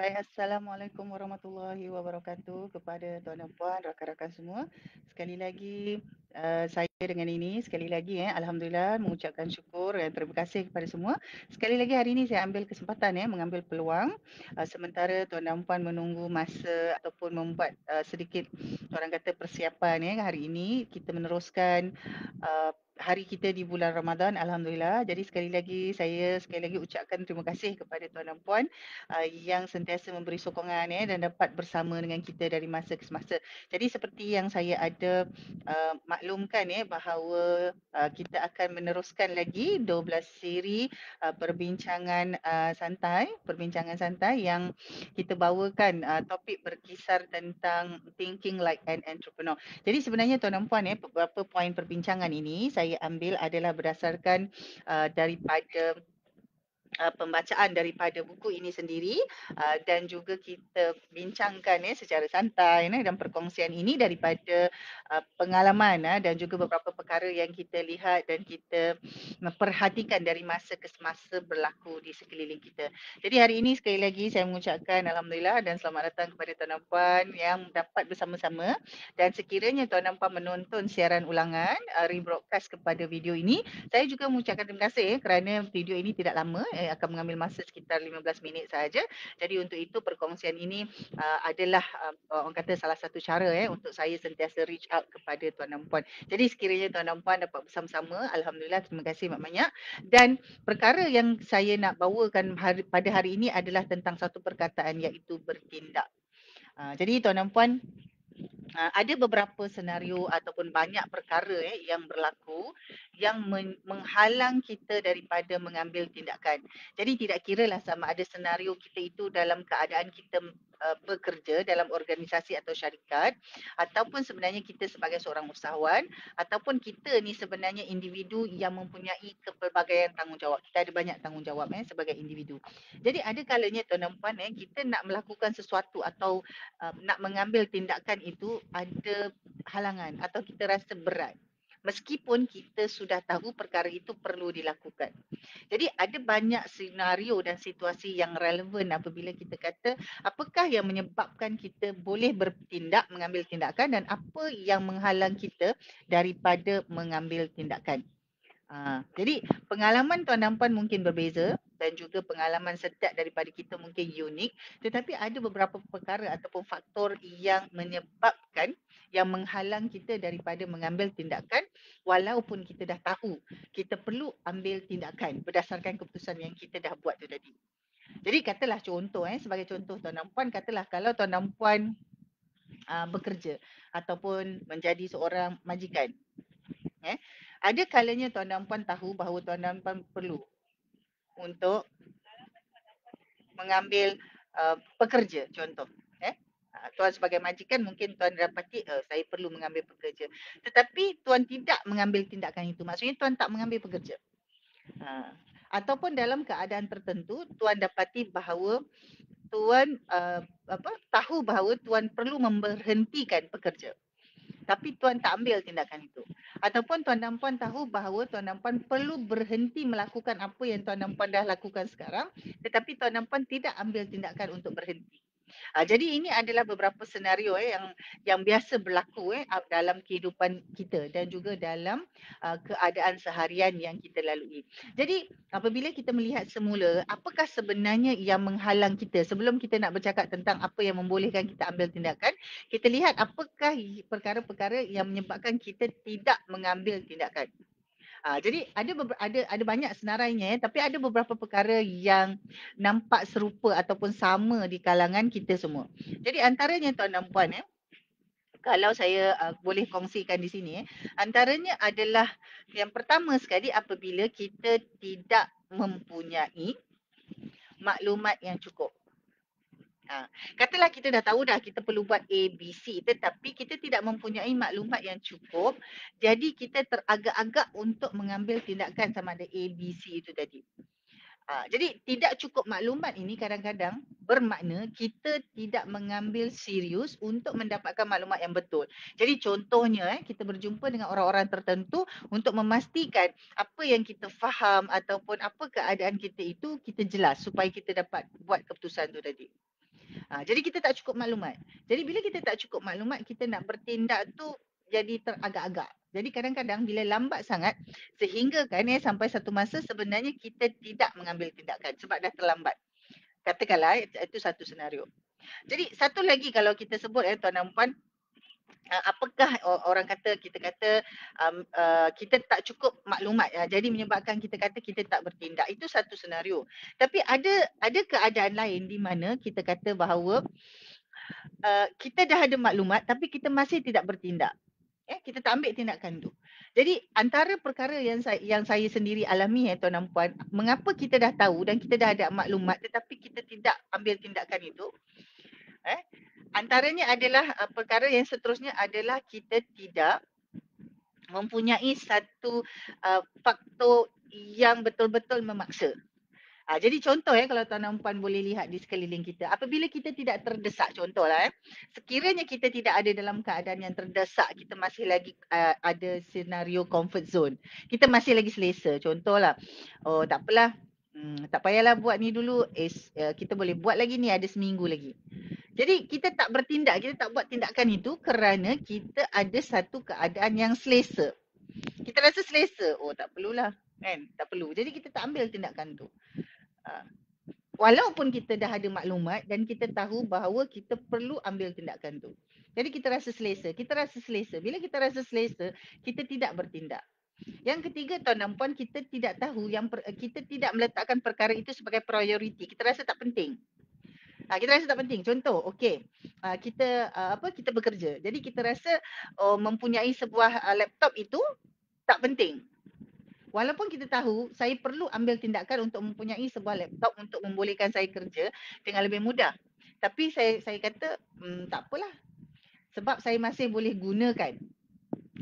Baik, Assalamualaikum warahmatullahi wabarakatuh kepada tuan dan puan, rakan-rakan semua. Sekali lagi, saya dengan ini, sekali lagi Alhamdulillah mengucapkan syukur dan terima kasih kepada semua. Sekali lagi hari ini saya ambil kesempatan mengambil peluang sementara tuan dan puan menunggu masa ataupun membuat sedikit orang kata persiapan hari ini kita meneruskan hari kita di bulan Ramadan, Alhamdulillah. Jadi sekali lagi ucapkan terima kasih kepada tuan dan puan yang sentiasa memberi sokongan dan dapat bersama dengan kita dari masa ke semasa. Jadi seperti yang saya ada maklumkan bahawa kita akan meneruskan lagi 12 siri perbincangan santai yang kita bawakan topik berkisar tentang thinking like an entrepreneur. Jadi sebenarnya tuan dan puan beberapa poin perbincangan ini saya ambil adalah berdasarkan daripada pembacaan daripada buku ini sendiri dan juga kita bincangkan secara santai dan perkongsian ini daripada pengalaman dan juga beberapa perkara yang kita lihat dan kita memperhatikan dari masa ke semasa berlaku di sekeliling kita. Jadi hari ini sekali lagi saya mengucapkan Alhamdulillah dan selamat datang kepada tuan dan puan yang dapat bersama-sama dan sekiranya tuan dan puan menonton siaran ulangan rebroadcast kepada video ini, saya juga mengucapkan terima kasih kerana video ini tidak lama, akan mengambil masa sekitar 15 minit sahaja. Jadi untuk itu perkongsian ini adalah orang kata salah satu cara untuk saya sentiasa reach out kepada tuan dan puan. Jadi sekiranya tuan dan puan dapat bersama-sama, Alhamdulillah terima kasih banyak-banyak. Dan perkara yang saya nak bawakan pada hari ini adalah tentang satu perkataan iaitu bertindak. Jadi tuan dan puan, ada beberapa senario ataupun banyak perkara yang berlaku yang menghalang kita daripada mengambil tindakan. Jadi tidak kiralah sama ada senario kita itu dalam keadaan kita bekerja dalam organisasi atau syarikat ataupun sebenarnya kita sebagai seorang usahawan ataupun kita ni sebenarnya individu yang mempunyai kepelbagaian tanggungjawab. Kita ada banyak tanggungjawab sebagai individu. Jadi ada kalanya tuan dan puan kita nak melakukan sesuatu atau nak mengambil tindakan itu ada halangan atau kita rasa berat. Meskipun kita sudah tahu perkara itu perlu dilakukan. Jadi ada banyak senario dan situasi yang relevan apabila kita kata apakah yang menyebabkan kita boleh bertindak, mengambil tindakan dan apa yang menghalang kita daripada mengambil tindakan. Jadi pengalaman tuan dan puan mungkin berbeza dan juga pengalaman setiap daripada kita mungkin unik, tetapi ada beberapa perkara ataupun faktor yang menyebabkan yang menghalang kita daripada mengambil tindakan walaupun kita dah tahu kita perlu ambil tindakan berdasarkan keputusan yang kita dah buat tu tadi. Jadi katalah contoh sebagai contoh tuan dan puan, katalah kalau tuan dan puan bekerja ataupun menjadi seorang majikan. Ada kalanya tuan dan puan tahu bahawa tuan dan puan perlu untuk mengambil pekerja contoh. Tuan sebagai majikan mungkin tuan dapati saya perlu mengambil pekerja. Tetapi tuan tidak mengambil tindakan itu. Maksudnya tuan tak mengambil pekerja. Ataupun dalam keadaan tertentu tuan dapati bahawa tuan tahu bahawa tuan perlu memberhentikan pekerja. Tapi tuan tak ambil tindakan itu. Ataupun tuan dan puan tahu bahawa tuan dan puan perlu berhenti melakukan apa yang tuan dan puan dah lakukan sekarang, tetapi tuan dan puan tidak ambil tindakan untuk berhenti. Jadi ini adalah beberapa senario yang biasa berlaku dalam kehidupan kita dan juga dalam keadaan seharian yang kita lalui. Jadi apabila kita melihat semula apakah sebenarnya yang menghalang kita sebelum kita nak bercakap tentang apa yang membolehkan kita ambil tindakan, kita lihat apakah perkara-perkara yang menyebabkan kita tidak mengambil tindakan. Jadi ada banyak senarainya tapi ada beberapa perkara yang nampak serupa ataupun sama di kalangan kita semua. Jadi antaranya tuan dan puan kalau saya boleh kongsikan di sini antaranya adalah yang pertama sekali apabila kita tidak mempunyai maklumat yang cukup. Katalah kita dah tahu dah kita perlu buat A, B, C tetapi kita tidak mempunyai maklumat yang cukup jadi kita teragak-agak untuk mengambil tindakan sama ada A, B, C itu tadi. Jadi tidak cukup maklumat ini kadang-kadang bermakna kita tidak mengambil serius untuk mendapatkan maklumat yang betul. Jadi contohnya kita berjumpa dengan orang-orang tertentu untuk memastikan apa yang kita faham ataupun apa keadaan kita itu kita jelas supaya kita dapat buat keputusan tu tadi. Jadi kita tak cukup maklumat. Jadi bila kita tak cukup maklumat, kita nak bertindak tu jadi teragak-agak. Jadi kadang-kadang bila lambat sangat, sehingga kan sampai satu masa sebenarnya kita tidak mengambil tindakan sebab dah terlambat. Katakanlah itu satu senario. Jadi satu lagi kalau kita sebut tuan dan puan, apakah orang kata, kita kata kita tak cukup maklumat, jadi menyebabkan kita kata kita tak bertindak. Itu satu senario. Tapi ada keadaan lain di mana kita kata bahawa kita dah ada maklumat tapi kita masih tidak bertindak. Kita tak ambil tindakan tu. Jadi antara perkara yang saya sendiri alami tuan dan puan, mengapa kita dah tahu dan kita dah ada maklumat tetapi kita tidak ambil tindakan itu, antaranya adalah perkara yang seterusnya adalah kita tidak mempunyai satu faktor yang betul-betul memaksa. Jadi contoh kalau tuan dan puan boleh lihat di sekeliling kita, apabila kita tidak terdesak, contohlah sekiranya kita tidak ada dalam keadaan yang terdesak, kita masih lagi ada senario comfort zone, kita masih lagi selesa, contohlah, oh tak apalah, tak payahlah buat ni dulu, kita boleh buat lagi ni, ada seminggu lagi. Jadi kita tak bertindak, kita tak buat tindakan itu kerana kita ada satu keadaan yang selesa. Kita rasa selesa, oh tak perlulah kan, tak perlu. Jadi kita tak ambil tindakan tu. Walaupun kita dah ada maklumat dan kita tahu bahawa kita perlu ambil tindakan tu. Jadi kita rasa selesa. Kita rasa selesa. Bila kita rasa selesa, kita tidak bertindak. Yang ketiga, tuan dan puan, kita tidak tahu kita tidak meletakkan perkara itu sebagai prioriti. Kita rasa tak penting. Kita rasa tak penting. Contoh, okey. Kita bekerja. Jadi kita rasa mempunyai sebuah laptop itu tak penting. Walaupun kita tahu saya perlu ambil tindakan untuk mempunyai sebuah laptop untuk membolehkan saya kerja dengan lebih mudah. Tapi saya kata tak apalah. Sebab saya masih boleh gunakan.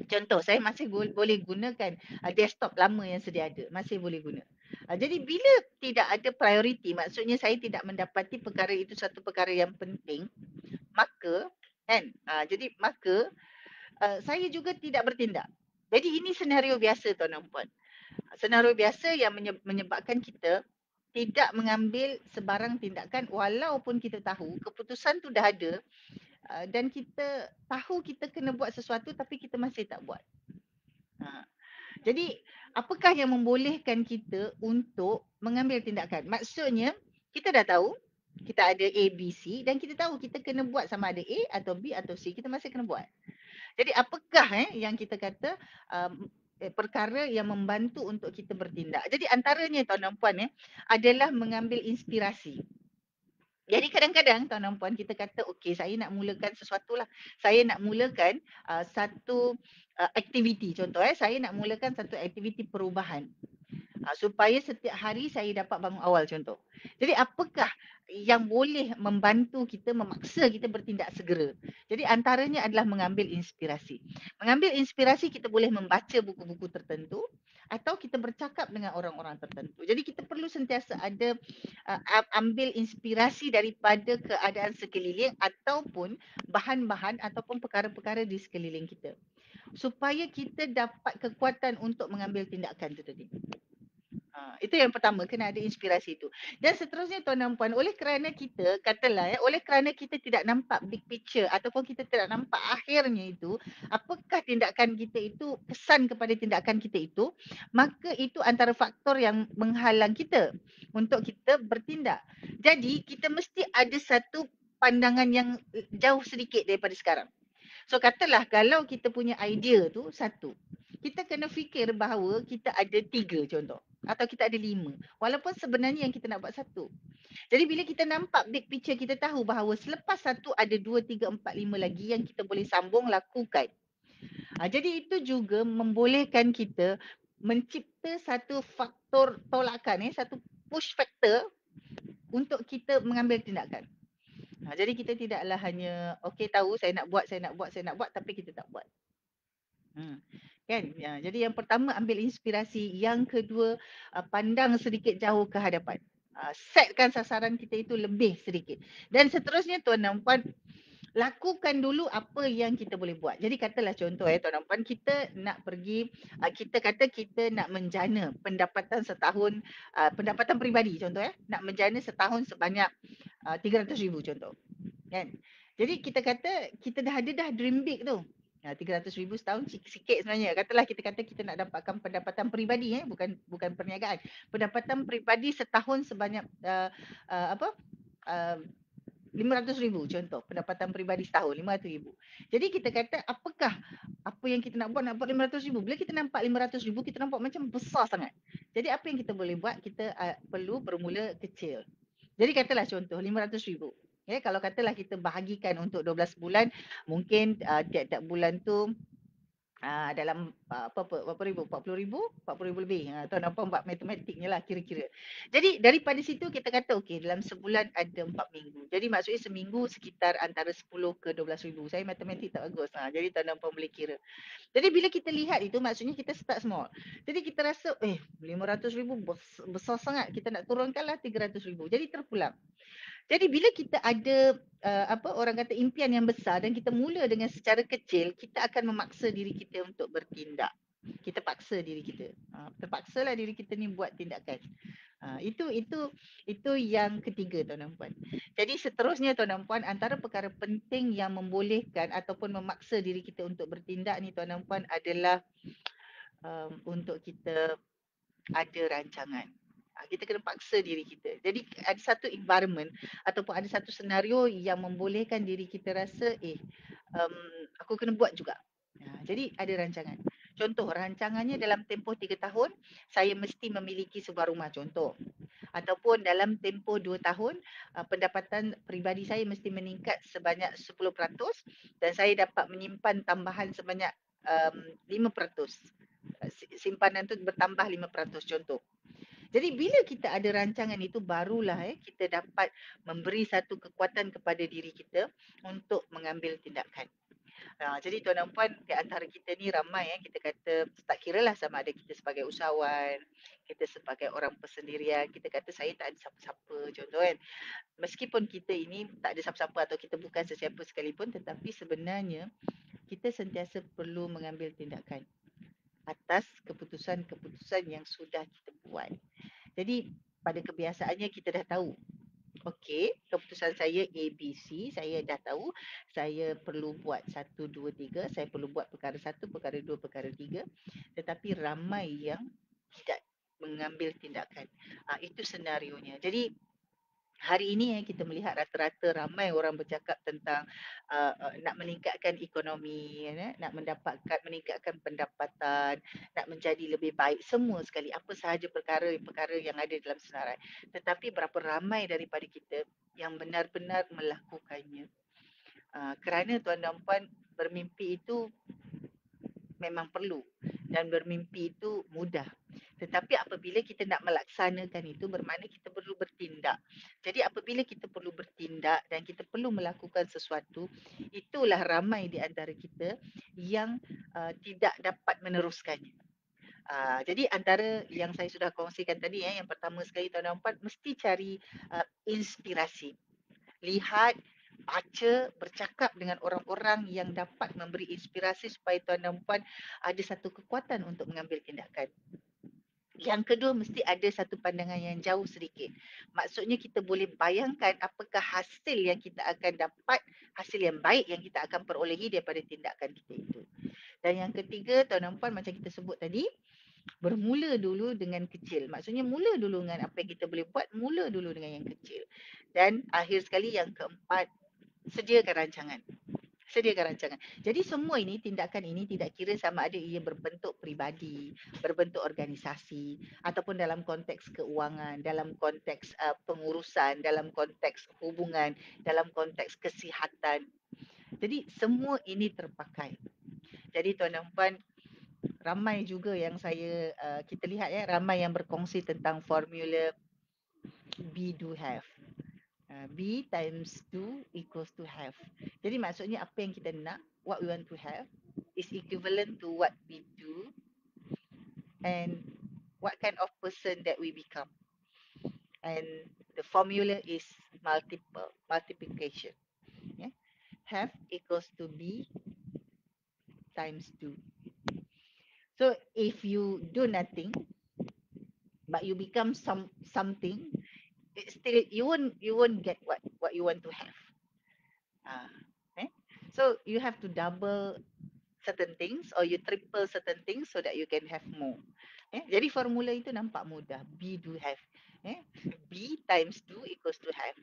Contoh, saya masih boleh gunakan desktop lama yang sedia ada. Masih boleh guna. Jadi bila tidak ada prioriti, maksudnya saya tidak mendapati perkara itu satu perkara yang penting, maka maka saya juga tidak bertindak. Jadi ini senario biasa tuan dan puan. Senario biasa yang menyebabkan kita tidak mengambil sebarang tindakan walaupun kita tahu keputusan tu dah ada dan kita tahu kita kena buat sesuatu tapi kita masih tak buat. Jadi apakah yang membolehkan kita untuk mengambil tindakan? Maksudnya kita dah tahu kita ada A, B, C dan kita tahu kita kena buat sama ada A atau B atau C, kita masih kena buat. Jadi apakah yang kita kata perkara yang membantu untuk kita bertindak. Jadi antaranya tuan dan puan adalah mengambil inspirasi. Jadi kadang-kadang tuan dan puan kita kata okey, saya nak mulakan sesuatu lah. Saya nak mulakan satu aktiviti. Contoh saya nak mulakan satu aktiviti perubahan. Supaya setiap hari saya dapat bangun awal contoh. Jadi apakah yang boleh membantu kita, memaksa kita bertindak segera? Jadi antaranya adalah mengambil inspirasi. Mengambil inspirasi kita boleh membaca buku-buku tertentu atau kita bercakap dengan orang-orang tertentu. Jadi kita perlu sentiasa ada ambil inspirasi daripada keadaan sekeliling ataupun bahan-bahan ataupun perkara-perkara di sekeliling kita. Supaya kita dapat kekuatan untuk mengambil tindakan itu tadi. Itu yang pertama, kena ada inspirasi itu. Dan seterusnya tuan dan puan, oleh kerana kita, katalah oleh kerana kita tidak nampak big picture ataupun kita tidak nampak akhirnya itu, apakah tindakan kita itu, kesan kepada tindakan kita itu, maka itu antara faktor yang menghalang kita untuk kita bertindak. Jadi kita mesti ada satu pandangan yang jauh sedikit daripada sekarang. So katalah kalau kita punya idea tu satu, kita kena fikir bahawa kita ada 3 contoh atau kita ada 5. Walaupun sebenarnya yang kita nak buat satu. Jadi bila kita nampak big picture, kita tahu bahawa selepas satu ada 2, 3, 4, 5 lagi yang kita boleh sambung lakukan. Jadi itu juga membolehkan kita mencipta satu faktor tolakan, satu push factor untuk kita mengambil tindakan. Jadi kita tidaklah hanya okey tahu saya nak buat tapi kita tak buat. Kan? Jadi yang pertama ambil inspirasi, yang kedua pandang sedikit jauh ke hadapan. Setkan sasaran kita itu lebih sedikit. Dan seterusnya tuan dan puan, lakukan dulu apa yang kita boleh buat. Jadi katalah contoh tuan dan puan, kita nak pergi, kita kata kita nak menjana pendapatan setahun, pendapatan peribadi contoh nak menjana setahun sebanyak 300,000 contoh. kan. Jadi kita kata kita dah ada dah dream big tu. 300,000 setahun sikit sebenarnya. Katalah kita kata kita nak dapatkan pendapatan peribadi, bukan perniagaan. Pendapatan peribadi setahun sebanyak apa? Uh, 500,000 contoh, pendapatan peribadi setahun 500,000. Jadi kita kata apakah apa yang kita nak buat, nak buat 500,000. Bila kita nampak 500,000, kita nampak macam besar sangat. Jadi apa yang kita boleh buat, kita perlu bermula kecil. Jadi katalah contoh 500,000. Ya, kalau katalah kita bahagikan untuk 12 bulan, mungkin tiap-tiap bulan tu dalam berapa ribu? 40,000? 40,000 lebih. Tuan nampak buat matematiknya lah kira-kira. Jadi daripada situ kita kata okey, dalam sebulan ada 4 minggu. Jadi maksudnya seminggu sekitar antara 10 ke 12,000. Saya matematik tak bagus. Jadi tuan nampak boleh kira. Jadi bila kita lihat itu, maksudnya kita start small. Jadi kita rasa 500,000 besar sangat. Kita nak turunkanlah 300,000. Jadi terpulang. Jadi bila kita ada orang kata impian yang besar dan kita mula dengan secara kecil, kita akan memaksa diri kita untuk bertindak. Kita paksa diri kita. Terpaksalah diri kita ni buat tindakan. Itu yang ketiga tuan dan puan. Jadi seterusnya tuan dan puan, antara perkara penting yang membolehkan ataupun memaksa diri kita untuk bertindak ni tuan dan puan adalah untuk kita ada rancangan. Kita kena paksa diri kita. Jadi ada satu environment ataupun ada satu senario yang membolehkan diri kita rasa aku kena buat juga. Jadi ada rancangan. Contoh, rancangannya dalam tempoh 3 tahun, saya mesti memiliki sebuah rumah contoh. Ataupun dalam tempoh 2 tahun, pendapatan peribadi saya mesti meningkat sebanyak 10% dan saya dapat menyimpan tambahan sebanyak 5%. Simpanan tu bertambah 5% contoh. Jadi bila kita ada rancangan itu, barulah kita dapat memberi satu kekuatan kepada diri kita untuk mengambil tindakan. Jadi tuan dan puan, di antara kita ni ramai kita kata, tak kira lah sama ada kita sebagai usahawan, kita sebagai orang persendirian, kita kata saya tak ada siapa-siapa contoh kan. Meskipun kita ini tak ada siapa-siapa atau kita bukan sesiapa sekalipun, tetapi sebenarnya kita sentiasa perlu mengambil tindakan atas keputusan-keputusan yang sudah kita buat. Jadi pada kebiasaannya kita dah tahu, okey, keputusan saya A, B, C, saya dah tahu saya perlu buat 1, 2, 3, saya perlu buat perkara 1, perkara 2, perkara 3, tetapi ramai yang tidak mengambil tindakan. Itu senarionya. Jadi hari ini kita melihat rata-rata ramai orang bercakap tentang nak meningkatkan ekonomi, nak meningkatkan pendapatan, nak menjadi lebih baik, semua sekali, apa sahaja perkara-perkara yang ada dalam senarai. Tetapi berapa ramai daripada kita yang benar-benar melakukannya. Kerana tuan dan puan, bermimpi itu memang perlu dan bermimpi itu mudah. Tetapi apabila kita nak melaksanakan itu, bermakna kita perlu bertindak. Jadi apabila kita perlu bertindak dan kita perlu melakukan sesuatu, itulah ramai di antara kita yang tidak dapat meneruskannya. Jadi antara yang saya sudah kongsikan tadi, yang pertama sekali tuan dan puan, mesti cari inspirasi. Lihat, baca, bercakap dengan orang-orang yang dapat memberi inspirasi supaya tuan dan puan ada satu kekuatan untuk mengambil tindakan. Yang kedua, mesti ada satu pandangan yang jauh sedikit. Maksudnya kita boleh bayangkan apakah hasil yang kita akan dapat, hasil yang baik yang kita akan perolehi daripada tindakan kita itu. Dan yang ketiga, tuan dan puan, macam kita sebut tadi, bermula dulu dengan kecil. Maksudnya mula dulu dengan apa yang kita boleh buat, mula dulu dengan yang kecil. Dan akhir sekali yang keempat, sediakan rancangan. Sediakan rancangan. Jadi semua ini, tindakan ini tidak kira sama ada ia berbentuk peribadi, berbentuk organisasi, ataupun dalam konteks keuangan, dalam konteks pengurusan, dalam konteks hubungan, dalam konteks kesihatan. Jadi semua ini terpakai. Jadi tuan dan puan, ramai juga yang kita lihat ramai yang berkongsi tentang formula be do have. B times 2 equals to have. Jadi maksudnya apa yang kita nak, what we want to have, is equivalent to what we do and what kind of person that we become. And the formula is multiplication. Yeah? Have equals to B times 2. So if you do nothing, but you become something, still you won't get what you want to have. Ah, eh? So you have to double certain things or you triple certain things so that you can have more. Jadi formula itu nampak mudah. Be do have. Eh? Be times do equals to have.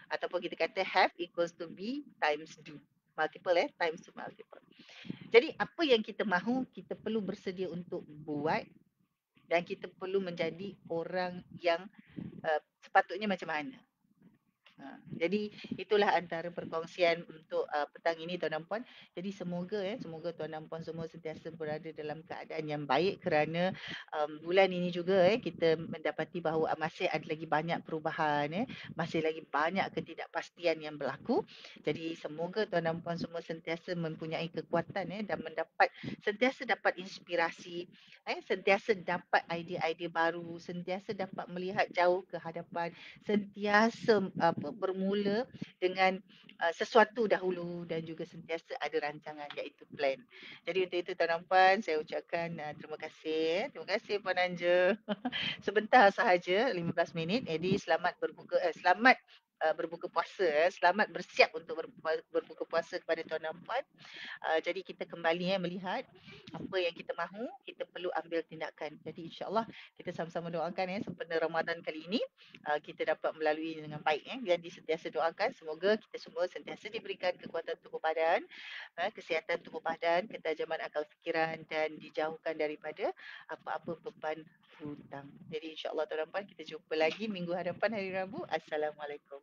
Ataupun kita kata have equals to be times do. Multiple times to multiple. Jadi apa yang kita mahu, kita perlu bersedia untuk buat dan kita perlu menjadi orang yang sepatutnya macam mana. Jadi itulah antara perkongsian untuk petang ini tuan dan puan. Jadi semoga tuan dan puan semua sentiasa berada dalam keadaan yang baik kerana bulan ini juga kita mendapati bahawa masih ada lagi banyak perubahan, masih lagi banyak ketidakpastian yang berlaku. Jadi semoga tuan dan puan semua sentiasa mempunyai kekuatan dan sentiasa dapat inspirasi, sentiasa dapat idea-idea baru, sentiasa dapat melihat jauh ke hadapan, sentiasa bermula dengan sesuatu dahulu dan juga sentiasa ada rancangan iaitu plan. Jadi untuk itu Tuan dan Puan saya ucapkan terima kasih. Terima kasih Puan Anja. Sebentar sahaja 15 minit. Jadi selamat berbuka puasa, selamat bersiap untuk berbuka puasa kepada Tuan dan Puan. Jadi kita kembali melihat apa yang kita mahu, kita perlu ambil tindakan. Jadi insya-Allah kita sama-sama doakan sempena Ramadan kali ini kita dapat melalui dengan baik dan disentiasa doakan semoga kita semua sentiasa diberikan kekuatan tubuh badan, kesihatan tubuh badan, ketajaman akal fikiran dan dijauhkan daripada apa-apa beban hutang. Jadi insya-Allah tuan-tuan kita jumpa lagi minggu hadapan hari Rabu. Assalamualaikum.